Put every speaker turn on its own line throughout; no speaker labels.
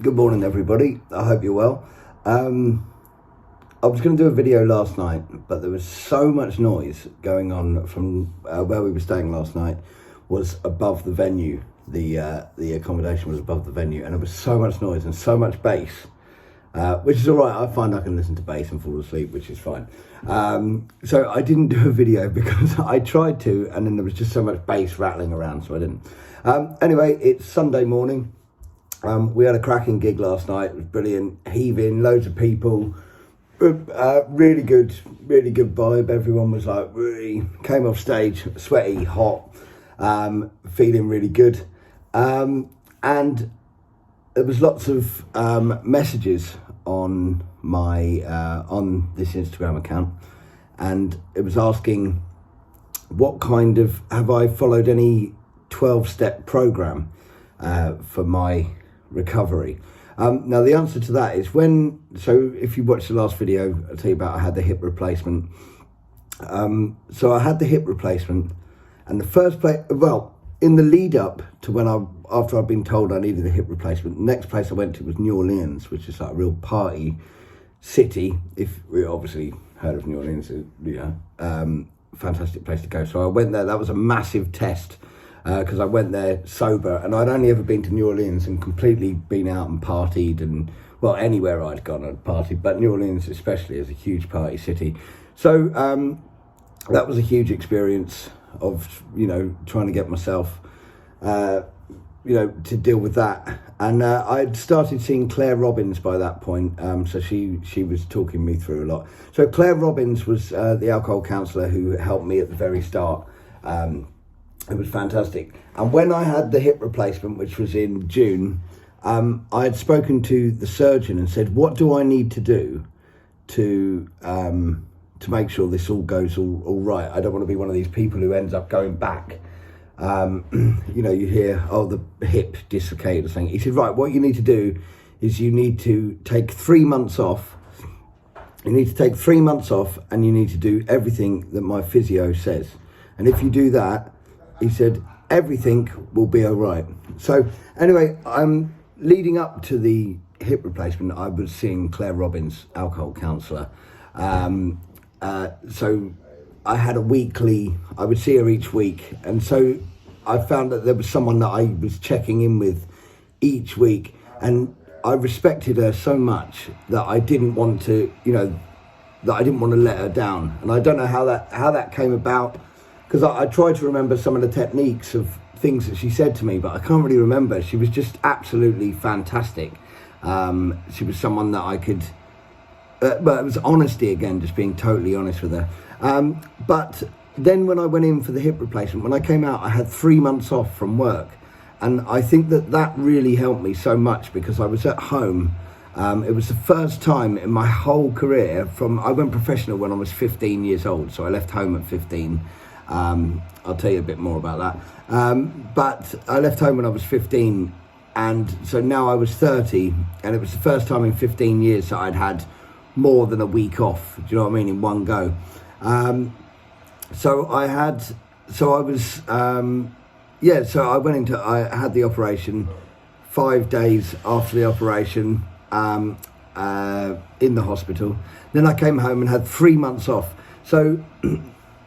Good morning, everybody. I hope you're well. I was going to do a video last night, but there was so much noise going on from where we were staying last night was above the venue. The accommodation was above the venue, and there was so much noise and so much bass, which is all right. I find I can listen to bass and fall asleep, which is fine. So I didn't do a video because I tried to, and then there was just so much bass rattling around, so I didn't. Anyway, it's Sunday morning. We had a cracking gig last night. It was brilliant, heaving, loads of people, really good vibe. Everyone was like really, came off stage sweaty, hot, feeling really good. And there was lots of messages on my on this Instagram account, and it was asking what kind of, have I followed any 12-step program for my recovery. Now the answer to that is so if you watched the last video, I'll tell you about I had the hip replacement. So I had the hip replacement, and the first place, well, in the lead up to after I'd been told I needed a hip replacement, the next place I went to was New Orleans, which is like a real party city. If we obviously heard of New Orleans, fantastic place to go. So I went there. That was a massive test, because I went there sober, and I'd only ever been to New Orleans and completely been out and partied, and well, anywhere I'd gone I'd partied, but New Orleans especially is a huge party city. So that was a huge experience of, trying to get myself, to deal with that. And I'd started seeing Claire Robbins by that point, so she was talking me through a lot. So Claire Robbins was the alcohol counsellor who helped me at the very start. It was fantastic. And when I had the hip replacement, which was in June, I had spoken to the surgeon and said, what do I need to do to make sure this all goes all right? I don't want to be one of these people who ends up going back. You hear, the hip dislocated or something. He said, right, what you need to do is you need to take 3 months off. You need to take 3 months off, and you need to do everything that my physio says. And if you do that, he said, everything will be all right. So anyway, leading up to the hip replacement, I was seeing Claire Robbins, alcohol counsellor. So I had I would see her each week. And so I found that there was someone that I was checking in with each week. And I respected her so much that I didn't want to, let her down. And I don't know how that came about, because I tried to remember some of the techniques of things that she said to me, but I can't really remember. She was just absolutely fantastic. She was someone that I could, but it was honesty again, just being totally honest with her. But then when I went in for the hip replacement, when I came out, I had 3 months off from work. And I think that really helped me so much, because I was at home. It was the first time in my whole career I went professional when I was 15 years old. So I left home at 15. I'll tell you a bit more about that. But I left home when I was 15, and so now I was 30, and it was the first time in 15 years that I'd had more than a week off, do you know what I mean, in one go. So I had the operation. 5 days after the operation, in the hospital. Then I came home and had 3 months off. So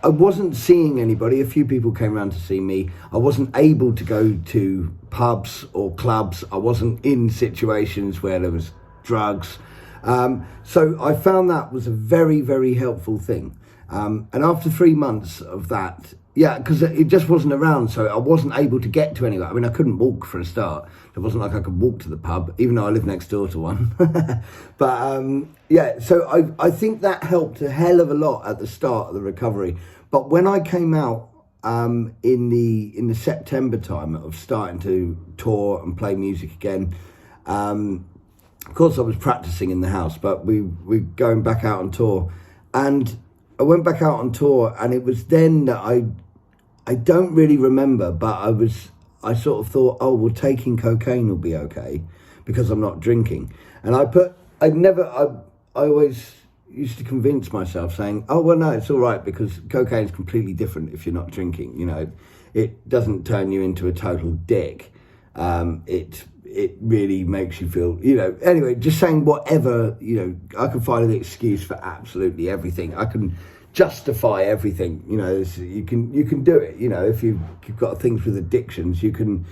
I wasn't seeing anybody. A few people came around to see me. I wasn't able to go to pubs or clubs. I wasn't in situations where there was drugs. So I found that was a very, very helpful thing. And after 3 months of that, because it just wasn't around, so I wasn't able to get to anywhere. I mean, I couldn't walk for a start. It wasn't like I could walk to the pub, even though I live next door to one. But so I think that helped a hell of a lot at the start of the recovery. But when I came out in the September time of starting to tour and play music again, of course I was practicing in the house, but we going back out on tour, and I went back out on tour, and it was then that I don't really remember, but I sort of thought, oh, well, taking cocaine will be okay because I'm not drinking. And I always used to convince myself saying, oh, well, no, it's all right because cocaine is completely different if you're not drinking. It doesn't turn you into a total dick. It it really makes you feel, anyway, just saying whatever, I can find an excuse for absolutely everything. I can justify everything, you can do it, if you've got things with addictions, you can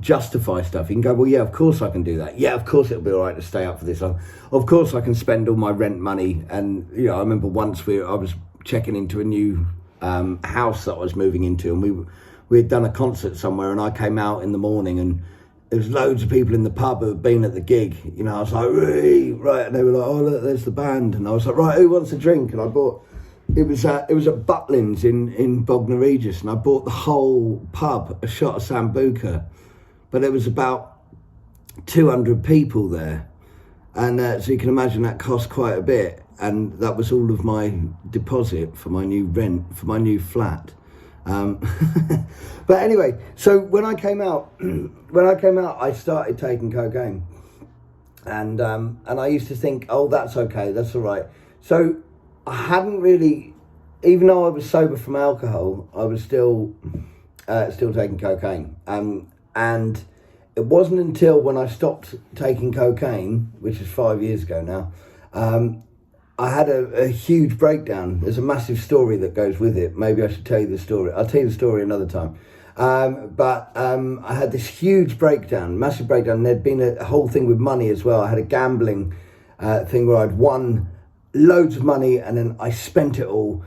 justify stuff. You can go, well, yeah, of course I can do that. Yeah, of course it'll be all right to stay up for this. Of course I can spend all my rent money. And, I remember once I was checking into a new house that I was moving into, and we had done a concert somewhere, and I came out in the morning and there was loads of people in the pub who had been at the gig. I was like, right, and they were like, oh, look, there's the band. And I was like, right, who wants a drink? And I bought, it was at Butlins in Bognor Regis, and I bought the whole pub a shot of Sambuca, but there was about 200 people there. And so you can imagine that cost quite a bit. And that was all of my deposit for my new rent, for my new flat. But anyway, so when I came out, I started taking cocaine, and I used to think, oh, that's okay, that's all right. So I hadn't really, even though I was sober from alcohol, I was still taking cocaine. And it wasn't until when I stopped taking cocaine, which is 5 years ago now, I had a huge breakdown. There's a massive story that goes with it. Maybe I should tell you the story. I'll tell you the story another time. But I had this huge breakdown, massive breakdown. There'd been a whole thing with money as well. I had a gambling thing where I'd won loads of money, and then I spent it all.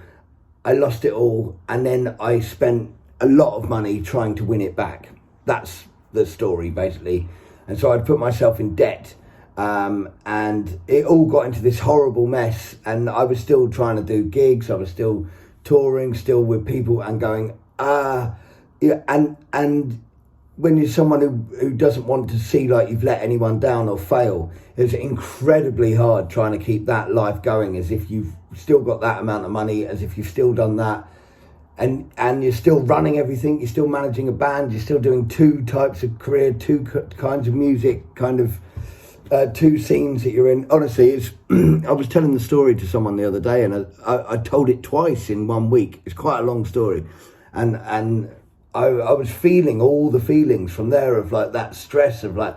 I lost it all, and then I spent a lot of money trying to win it back. That's the story, basically. And so I'd put myself in debt. And it all got into this horrible mess, and I was still trying to do gigs, I was still touring, still with people, and going, yeah, and when you're someone who doesn't want to see like you've let anyone down or fail, it's incredibly hard trying to keep that life going as if you've still got that amount of money, as if you've still done that, and you're still running everything, you're still managing a band, you're still doing two types of career, two kinds of music, kind of two scenes that you're in. Honestly, it's I was telling the story to someone the other day, and I told it twice in 1 week. It's quite a long story, and I was feeling all the feelings from there of like that stress of like,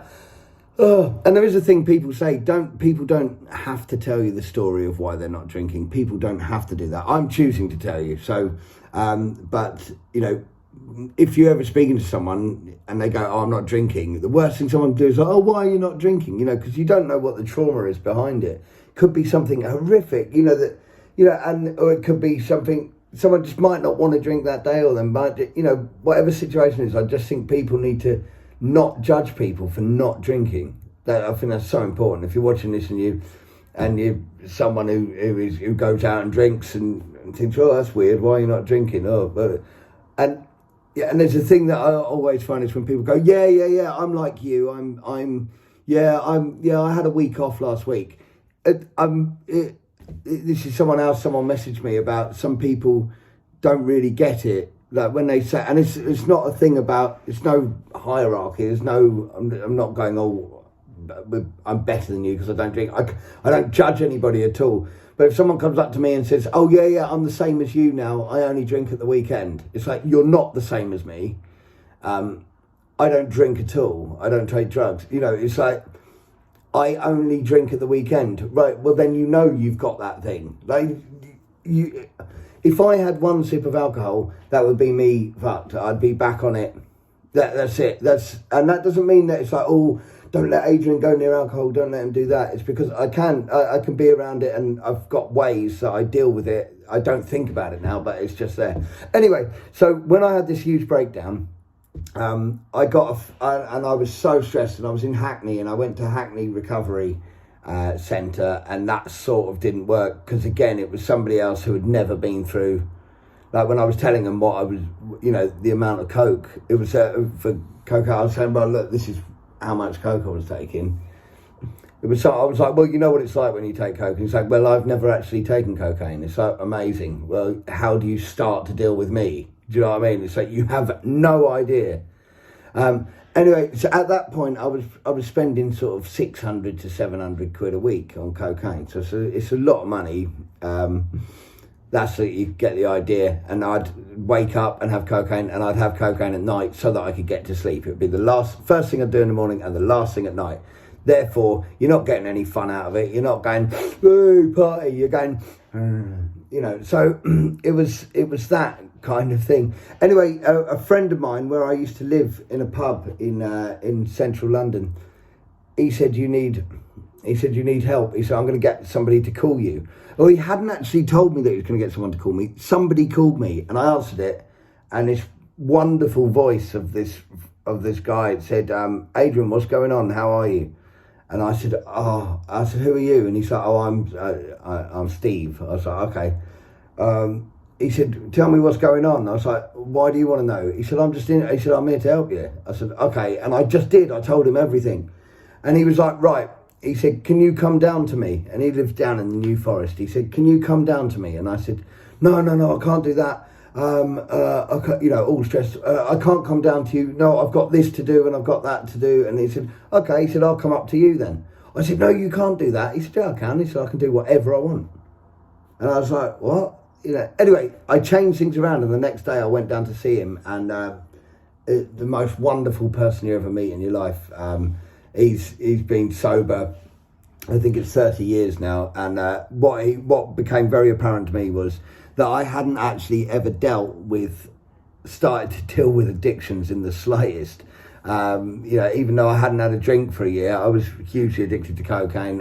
oh. And there is a thing people say, people don't have to tell you the story of why they're not drinking. People don't have to do that. I'm choosing to tell you. So, but if you're ever speaking to someone and they go, oh, I'm not drinking, the worst thing someone can do is like, oh, why are you not drinking? Because you don't know what the trauma is behind it. Could be something horrific, or it could be something, someone just might not want to drink that day, or they might, whatever situation is. I just think people need to not judge people for not drinking. I think that's so important. If you're watching this and you're someone who goes out and drinks and thinks, oh, that's weird, why are you not drinking? And there's a thing that I always find is when people go, yeah, I'm like you, I had a week off last week. This is someone messaged me about some people don't really get it. Like when they say, and it's not a thing about, it's no hierarchy. There's no, I'm not going, oh, I'm better than you because I don't drink. I don't judge anybody at all. But if someone comes up to me and says, oh, yeah, I'm the same as you now, I only drink at the weekend. It's like, you're not the same as me. I don't drink at all. I don't take drugs. It's like, I only drink at the weekend. Right, well, then you've got that thing. Like, if I had one sip of alcohol, that would be me fucked. I'd be back on it. That's it. And that doesn't mean that it's like, oh, don't let Adrian go near alcohol, don't let him do that. It's because I can be around it, and I've got ways that I deal with it. I don't think about it now, but it's just there. Anyway, so when I had this huge breakdown, and I was so stressed, and I was in Hackney, and I went to Hackney Recovery Centre, and that sort of didn't work, because again, it was somebody else who had never been through, like when I was telling them what I was, the amount of coke, it was for coke, I was saying, well, look, this is how much coke I was taking. I was like, well, you know what it's like when you take coke? And he's like, well, I've never actually taken cocaine. It's like, amazing. Well, how do you start to deal with me? Do you know what I mean? It's like, you have no idea. Anyway, so at that point, I was spending sort of 600 to 700 quid a week on cocaine. So it's a lot of money. that's so you get the idea. And I'd wake up and have cocaine, and I'd have cocaine at night so that I could get to sleep. It would be the first thing I'd do in the morning and the last thing at night. Therefore, you're not getting any fun out of it. You're not going, "Woo, party." You're going, So it was that kind of thing. Anyway, a friend of mine, where I used to live in a pub in central London, he said, you need help. He said, I'm going to get somebody to call you. Well, he hadn't actually told me that he was going to get someone to call me. Somebody called me, and I answered it, and this wonderful voice of this guy said, Adrian, what's going on? How are you? And I said, who are you? And he's like, I'm Steve. I was like, okay. He said, tell me what's going on. I was like, why do you want to know? He said, he said, I'm here to help you. I said, okay. And I just did. I told him everything. And he was like, right. He said, can you come down to me? And he lives down in the New Forest. He said, can you come down to me? And I said, no, I can't do that. I can't, all stressed. I can't come down to you. No, I've got this to do and I've got that to do. And he said, okay. He said, I'll come up to you then. I said, no, you can't do that. He said, yeah, I can. He said, I can do whatever I want. And I was like, what? Anyway, I changed things around, and the next day I went down to see him, and the most wonderful person you ever meet in your life. He's been sober, I think it's 30 years now, and what became very apparent to me was that I hadn't actually ever started to deal with addictions in the slightest. Even though I hadn't had a drink for a year, I was hugely addicted to cocaine.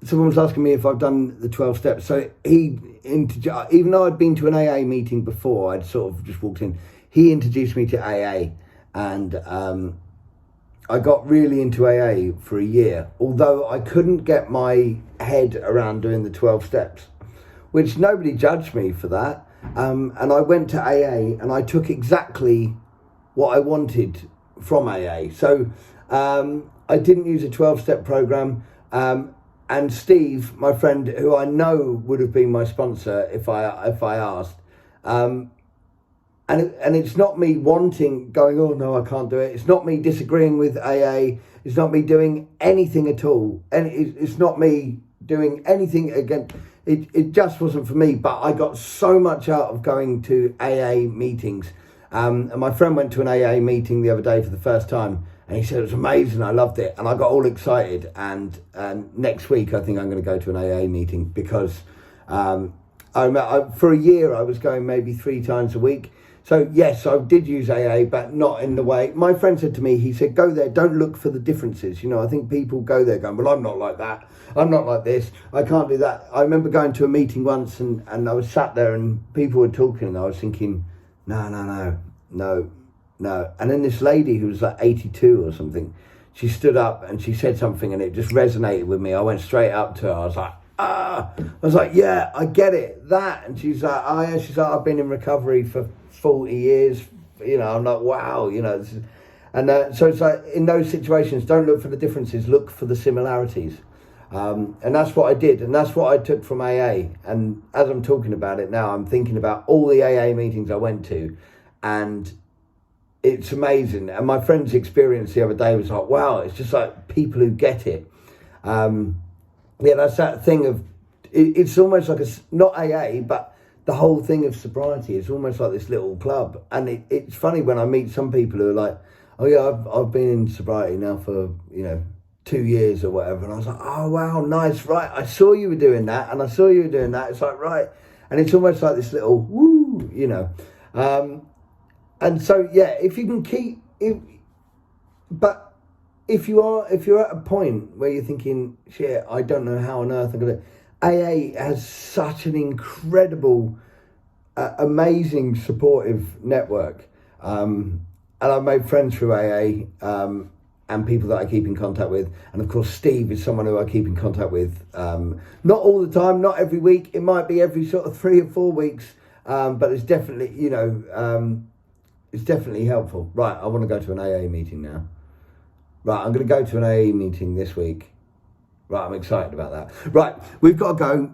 Someone was asking me if I've done the 12 steps. So even though I'd been to an AA meeting before, I'd sort of just walked in, he introduced me to AA, and I got really into AA for a year, although I couldn't get my head around doing the 12 steps, which nobody judged me for that. And I went to AA, and I took exactly what I wanted from AA. So I didn't use a 12-step program. And Steve, my friend, who I know would have been my sponsor if I asked, and it's not me going, oh no, I can't do it. It's not me disagreeing with AA. It's not me doing anything at all. And it's not me doing anything again. It just wasn't for me. But I got so much out of going to AA meetings. And my friend went to an AA meeting the other day for the first time. And he said, it was amazing, I loved it. And I got all excited. And next week, I think I'm going to go to an AA meeting, because for a year, I was going maybe 3 times a week. So yes, I did use AA, but not in the way. My friend said to me, he said, go there, don't look for the differences. I think people go there going, well, I'm not like that. I'm not like this. I can't do that. I remember going to a meeting once, and I was sat there and people were talking, and I was thinking, no. And then this lady who was like 82 or something, she stood up and she said something, and it just resonated with me. I went straight up to her. I was like, yeah, I get it, that. And she's like, oh yeah, she's like, I've been in recovery for 40 years. I'm like, wow, and so it's like, in those situations, don't look for the differences, look for the similarities. And that's what I did, and that's what I took from AA. And as I'm talking about it now, I'm thinking about all the AA meetings I went to, and it's amazing. And my friend's experience the other day was like, wow, it's just like people who get it. That's that thing of, it's almost like not AA, but the whole thing of sobriety. It's almost like this little club. And it's funny when I meet some people who are like, oh yeah, I've been in sobriety now for, 2 years or whatever. And I was like, oh wow, nice, right. I saw you were doing that, and I saw you were doing that. It's like, right. And it's almost like this little woo, and so, yeah, if you can keep it, but if you're at a point where you're thinking, shit, I don't know how on earth I'm going to, AA has such an incredible, amazing supportive network. And I've made friends through AA, and people that I keep in contact with. And of course, Steve is someone who I keep in contact with, not all the time, not every week. It might be every sort of 3 or 4 weeks, but it's definitely, it's definitely helpful. Right, I want to go to an AA meeting now. Right, I'm going to go to an AA meeting this week. Right, I'm excited about that. Right, we've got to go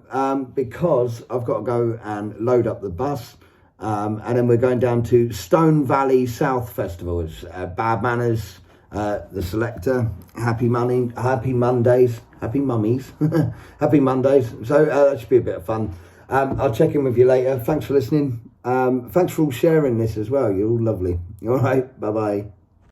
because I've got to go and load up the bus. And then we're going down to Stone Valley South Festival. It's Bad Manners. the selector. Happy Mondays, happy mummies, happy Mondays. So that should be a bit of fun. I'll check in with you later. Thanks for listening. Thanks for all sharing this as well. You're all lovely. All right, bye bye.